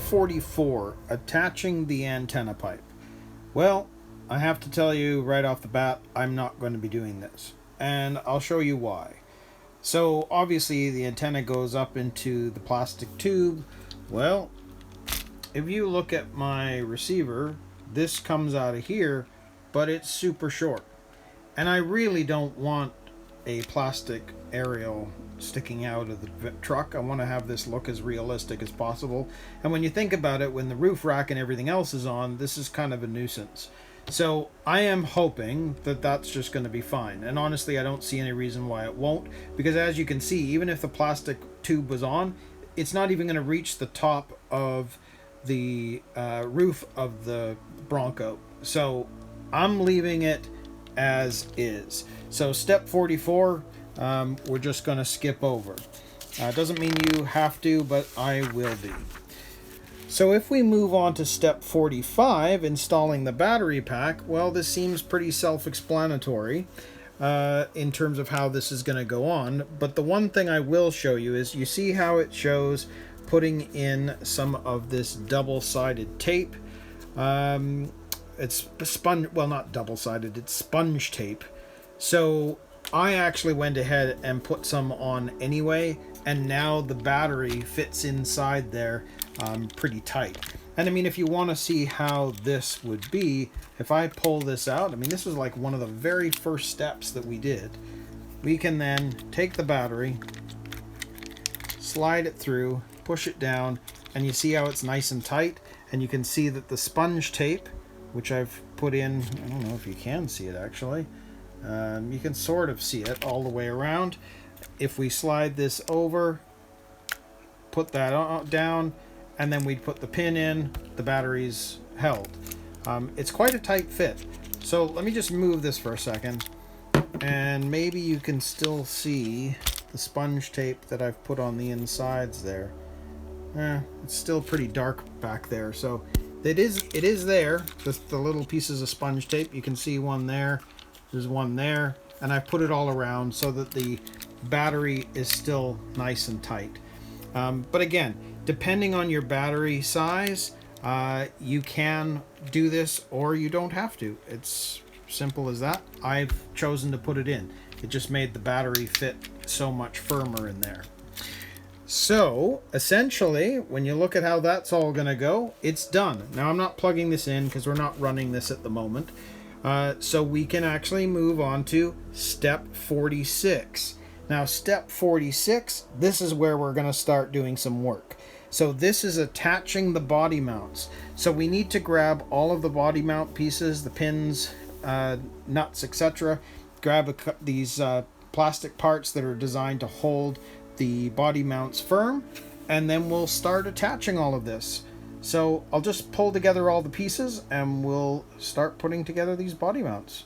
44, attaching the antenna pipe. Well, I have to tell you right off the bat, I'm not going to be doing this. And I'll show you why. So obviously the antenna goes up into the plastic tube. Well, if you look at my receiver, this comes out of here, but it's super short. And I really don't want a plastic aerial sticking out of the truck. I want to have this look as realistic as possible. And when you think about it, when the roof rack and everything else is on, this is kind of a nuisance. So I am hoping that that's just going to be fine. And honestly, I don't see any reason why it won't, because as you can see, even if the plastic tube was on, it's not even going to reach the top of the roof of the Bronco. So I'm leaving it as is. So step 44, we're just going to skip over. Doesn't mean you have to, but I will be. So if we move on to step 45, installing the battery pack, well, this seems pretty self-explanatory in terms of how this is going to go on. But the one thing I will show you is, you see how it shows putting in some of this double-sided tape. It's sponge, well, not double-sided, it's sponge tape. So I actually went ahead and put some on anyway, and now the battery fits inside there pretty tight. And I mean, if you want to see how this would be, if I pull this out, I mean, this was like one of the very first steps that we did. We can then take the battery, slide it through, push it down, and you see how it's nice and tight. And you can see that the sponge tape, which I've put in, I don't know if you can see it actually, you can sort of see it all the way around. If we slide this over, put that down, and then we'd put the pin in, the battery's held. It's quite a tight fit. So let me just move this for a second, and maybe you can still see the sponge tape that I've put on the insides there. It's still pretty dark back there, so it is there, the little pieces of sponge tape. You can see one there, there's one there, and I've put it all around so that the battery is still nice and tight. But again, depending on your battery size, you can do this or you don't have to. It's simple as that. I've chosen to put it in. It just made the battery fit so much firmer in there. So essentially, when you look at how that's all going to go, it's done. Now I'm not plugging this in because we're not running this at the moment. So we can actually move on to step 46. Now step 46, this is where we're going to start doing some work. So this is attaching the body mounts. So we need to grab all of the body mount pieces, the pins, nuts, etc. Grab these plastic parts that are designed to hold the body mounts firm, and then we'll start attaching all of this. So I'll just pull together all the pieces and we'll start putting together these body mounts.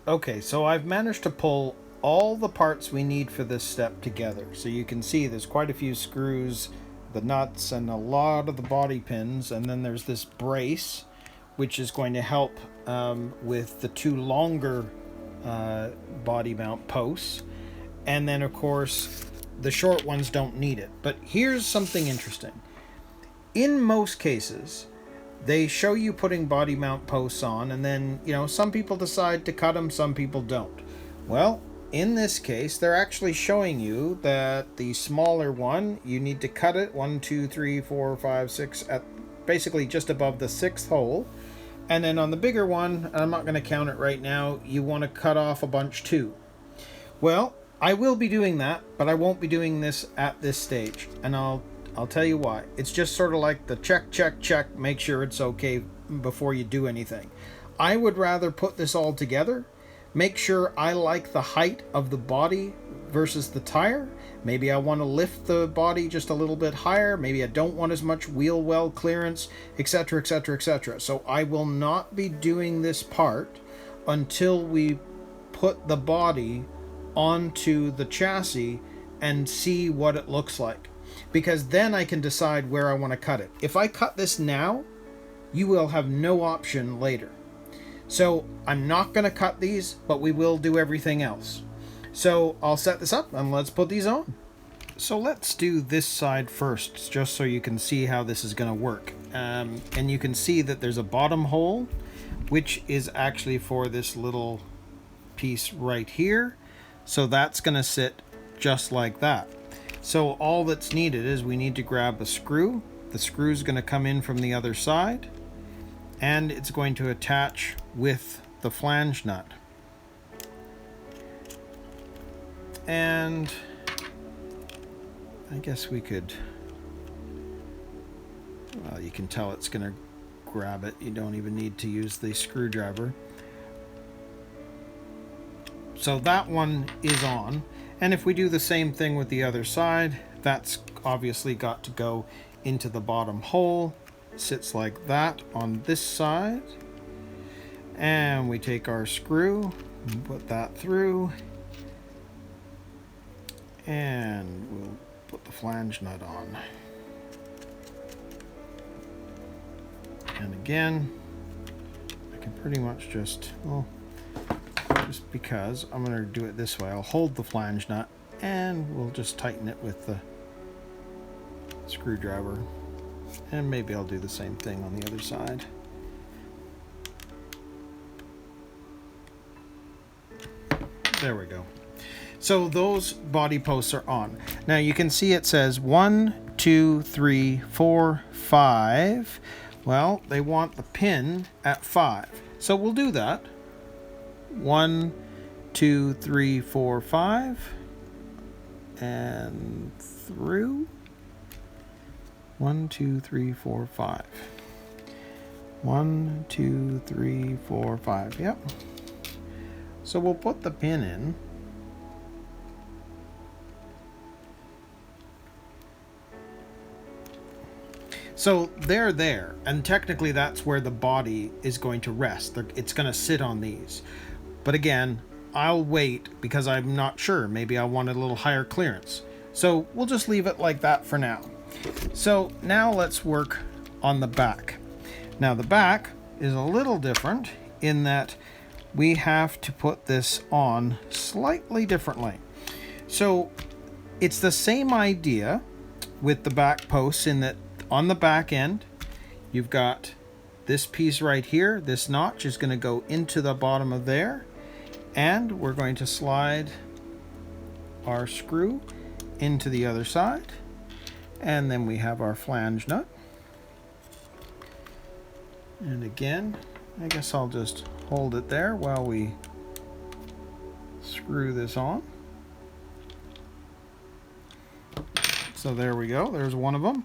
Okay, so I've managed to pull all the parts we need for this step together. So you can see there's quite a few screws, the nuts, and a lot of the body pins, and then there's this brace which is going to help with the two longer body mount posts, and then of course the short ones don't need it. But here's something interesting. In most cases, they show you putting body mount posts on, and then, you know, some people decide to cut them, some people don't. Well, in this case, they're actually showing you that the smaller one, you need to cut it 1, 2, 3, 4, 5, 6 at basically just above the 6th hole. And then on the bigger one, I'm not going to count it right now, you want to cut off a bunch too. Well, I will be doing that, but I won't be doing this at this stage, and I'll tell you why. It's just sort of like the check, make sure it's okay before you do anything. I would rather put this all together, make sure I like the height of the body versus the tire. Maybe I want to lift the body just a little bit higher. Maybe I don't want as much wheel well clearance, etc., etc., etc. So I will not be doing this part until we put the body onto the chassis and see what it looks like, because then I can decide where I want to cut it. If I cut this now, you will have no option later. So I'm not going to cut these, but we will do everything else. So I'll set this up and let's put these on. So let's do this side first, just so you can see how this is going to work. And you can see that there's a bottom hole, which is actually for this little piece right here. So that's going to sit just like that. So all that's needed is we need to grab a screw. The screw is going to come in from the other side, and it's going to attach with the flange nut. And I guess we could, well, you can tell it's going to grab it. You don't even need to use the screwdriver. So that one is on. And if we do the same thing with the other side, that's obviously got to go into the bottom hole. Sits like that on this side. And we take our screw and put that through. And we'll put the flange nut on. And again, I can pretty much just, well, just because I'm going to do it this way, I'll hold the flange nut and we'll just tighten it with the screwdriver. And maybe I'll do the same thing on the other side. There we go. So those body posts are on. Now you can see it says 1, 2, 3, 4, 5. Well, they want the pin at 5. So we'll do that. 1, 2, 3, 4, 5. And through. 1, 2, 3, 4, 5. 1, 2, 3, 4, 5. Yep. So we'll put the pin in. So they're there, and technically that's where the body is going to rest. It's going to sit on these. But again, I'll wait because I'm not sure. Maybe I want a little higher clearance. So we'll just leave it like that for now. So now let's work on the back. Now the back is a little different in that we have to put this on slightly differently. So it's the same idea with the back posts in that on the back end, you've got this piece right here. This notch is going to go into the bottom of there. And we're going to slide our screw into the other side. And then we have our flange nut. And again, I guess I'll just hold it there while we screw this on. So there we go. There's one of them.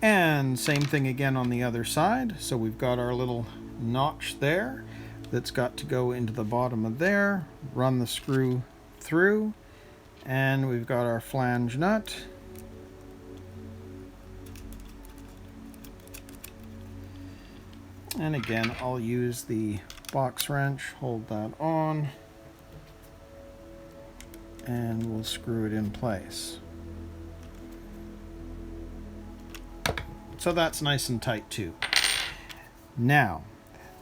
And same thing again on the other side. So we've got our little notch there that's got to go into the bottom of there, run the screw through, and we've got our flange nut. And again, I'll use the box wrench, hold that on, and we'll screw it in place. So that's nice and tight too. Now,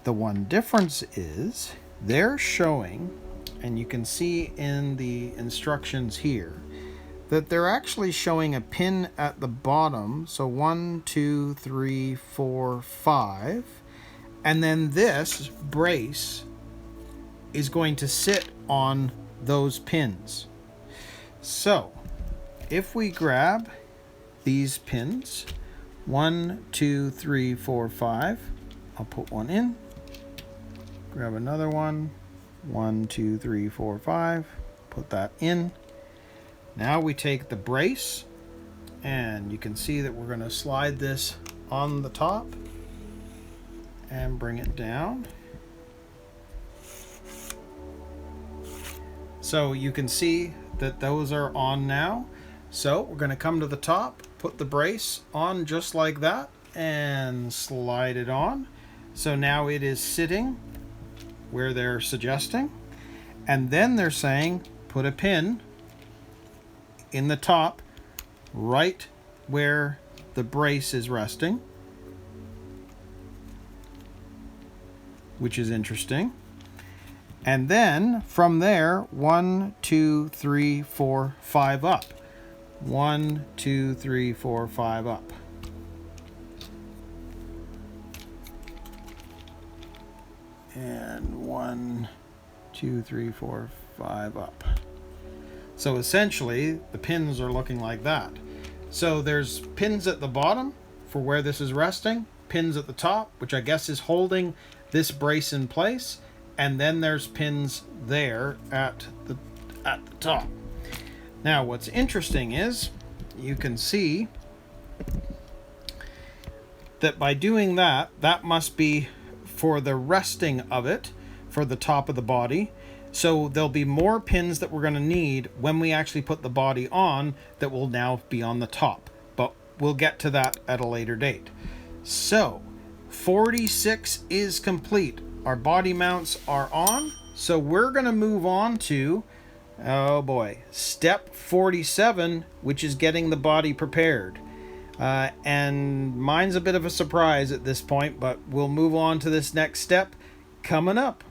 the one difference is they're showing, and you can see in the instructions here, that they're actually showing a pin at the bottom. So 1, 2, 3, 4, 5. And then this brace is going to sit on those pins. So if we grab these pins, 1, 2, 3, 4, 5. I'll put one in. Grab another one. 1, 2, 3, 4, 5. Put that in. Now we take the brace, and you can see that we're going to slide this on the top and bring it down. So you can see that those are on now. So we're going to come to the top, put the brace on just like that, and slide it on. So now it is sitting where they're suggesting. And then they're saying put a pin in the top right where the brace is resting, which is interesting. And then from there, 1, 2, 3, 4, 5 up. 1, 2, 3, 4, 5 up. And 1, 2, 3, 4, 5 up. So essentially, the pins are looking like that. So there's pins at the bottom for where this is resting, pins at the top, which I guess is holding this brace in place, and then there's pins there at the top. Now, what's interesting is you can see that by doing that, that must be for the resting of it, for the top of the body. So there'll be more pins that we're going to need when we actually put the body on that will now be on the top. But we'll get to that at a later date. So 46 is complete. Our body mounts are on. So we're going to move on to, oh boy, step 47, which is getting the body prepared. And mine's a bit of a surprise at this point, but we'll move on to this next step coming up.